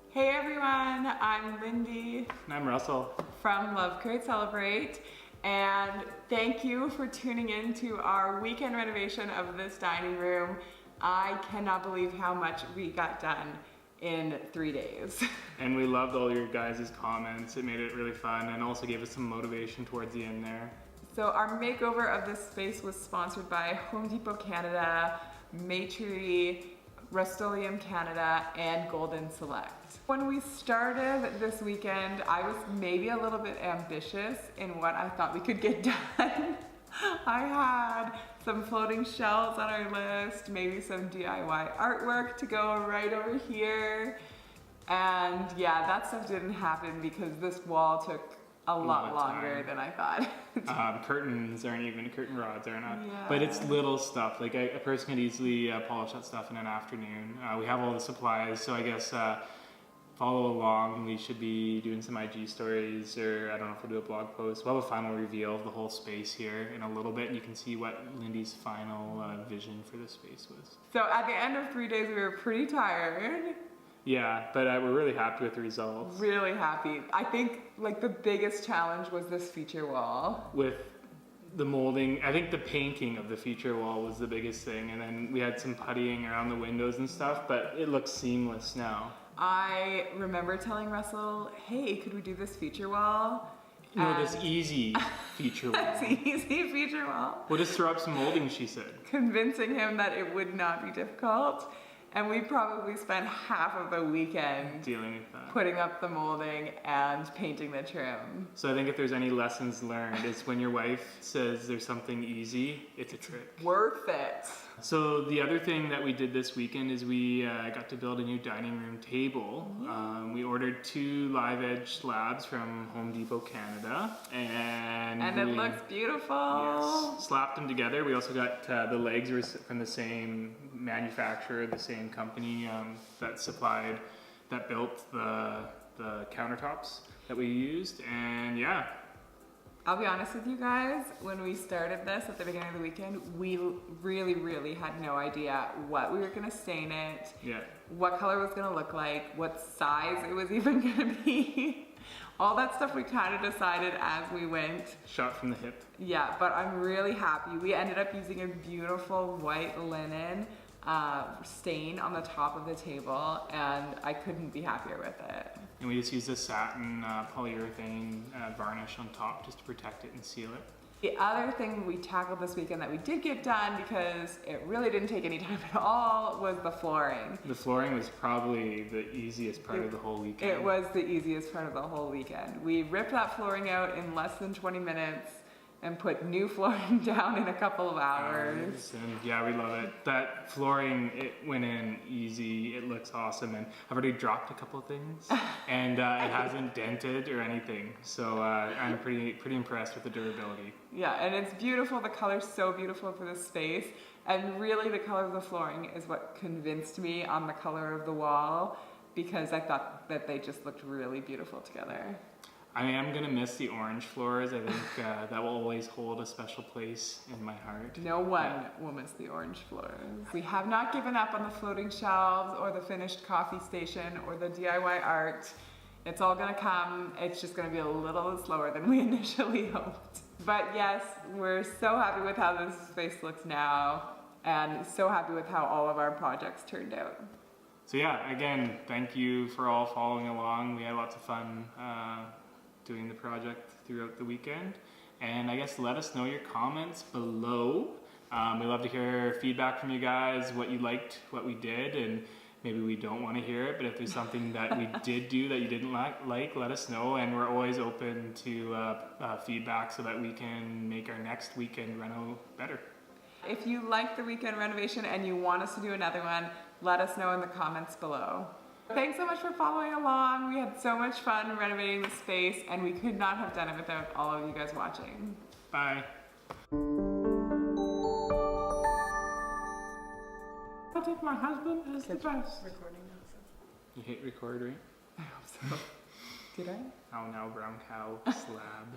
Hey everyone, I'm Lindy. And I'm Russell. From Love Create Celebrate. And thank you for tuning in to our weekend renovation of this dining room. I cannot believe how much we got done in 3 days. And we loved all your guys' comments. It made it really fun and also gave us some motivation towards the end there. So our makeover of this space was sponsored by Home Depot Canada, Metrie, Rustoleum Canada, and Golden Select. When we started this weekend, I was maybe a little bit ambitious in what I thought we could get done. I had some floating shelves on our list, maybe some DIY artwork to go right over here. And yeah, that stuff didn't happen because this wall took a lot longer than I thought. Curtains aren't even, curtain rods are not. Yeah. But it's little stuff. Like a person could easily polish that stuff in an afternoon. We have all the supplies, so I guess follow along. We should be doing some IG stories, or I don't know if we'll do a blog post. We'll have a final reveal of the whole space here in a little bit, and you can see what Lindy's final vision for this space was. So at the end of 3 days, we were pretty tired. Yeah, but we're really happy with the results. Really happy. I think like the biggest challenge was this feature wall. With the molding, I think the painting of the feature wall was the biggest thing, and then we had some puttying around the windows and stuff, but it looks seamless now. I remember telling Russell, hey, could we do this feature wall? No, this easy feature wall. This easy feature wall. We'll just throw up some molding, she said. Convincing him that it would not be difficult. And we probably spent half of the weekend dealing with that, putting up the molding and painting the trim. So I think if there's any lessons learned, it's when your wife says there's something easy, it's a trick. Worth it. So the other thing that we did this weekend is we got to build a new dining room table. We ordered 2 live edge slabs from Home Depot Canada, and it looks beautiful. Yes, slapped them together. We also got the legs were from the same manufacturer, the same company that built the countertops that we used, and yeah. I'll be honest with you guys, when we started this at the beginning of the weekend, we really had no idea what we were gonna stain it, what color it was gonna look like, what size it was even gonna be. All that stuff we kind of decided as we went. Shot from the hip. Yeah, but I'm really happy. We ended up using a beautiful white linen stain on the top of the table, and I couldn't be happier with it. And we just used a satin polyurethane varnish on top just to protect it and seal it. The other thing we tackled this weekend that we did get done, because it really didn't take any time at all, was the flooring. The flooring was probably the easiest part of the whole weekend. It was the easiest part of the whole weekend. We ripped that flooring out in less than 20 minutes and put new flooring down in a couple of hours. And yeah, we love it. That flooring, it went in easy. It looks awesome, and I've already dropped a couple of things, and it hasn't dented or anything. So I'm pretty impressed with the durability. Yeah, and it's beautiful. The color's so beautiful for this space, and really the color of the flooring is what convinced me on the color of the wall, because I thought that they just looked really beautiful together. I mean, I'm gonna miss the orange floors. I think that will always hold a special place in my heart. No one will miss the orange floors. We have not given up on the floating shelves or the finished coffee station or the DIY art. It's all gonna come. It's just gonna be a little slower than we initially hoped. But yes, we're so happy with how this space looks now, and so happy with how all of our projects turned out. So yeah, again, thank you for all following along. We had lots of fun doing the project throughout the weekend, and I guess let us know your comments below. We love to hear feedback from you guys, what you liked, what we did, and maybe we don't want to hear it, but if there's something that we did do that you didn't like, let us know, and we're always open to feedback so that we can make our next weekend reno better. If you like the weekend renovation and you want us to do another one, let us know in the comments below. Thanks so much for following along. We had so much fun renovating the space, and we could not have done it without all of you guys watching. Bye. I think my husband is the best. Recording now, so. You hit record, right? I hope so. Did I? Oh, now brown cow slab.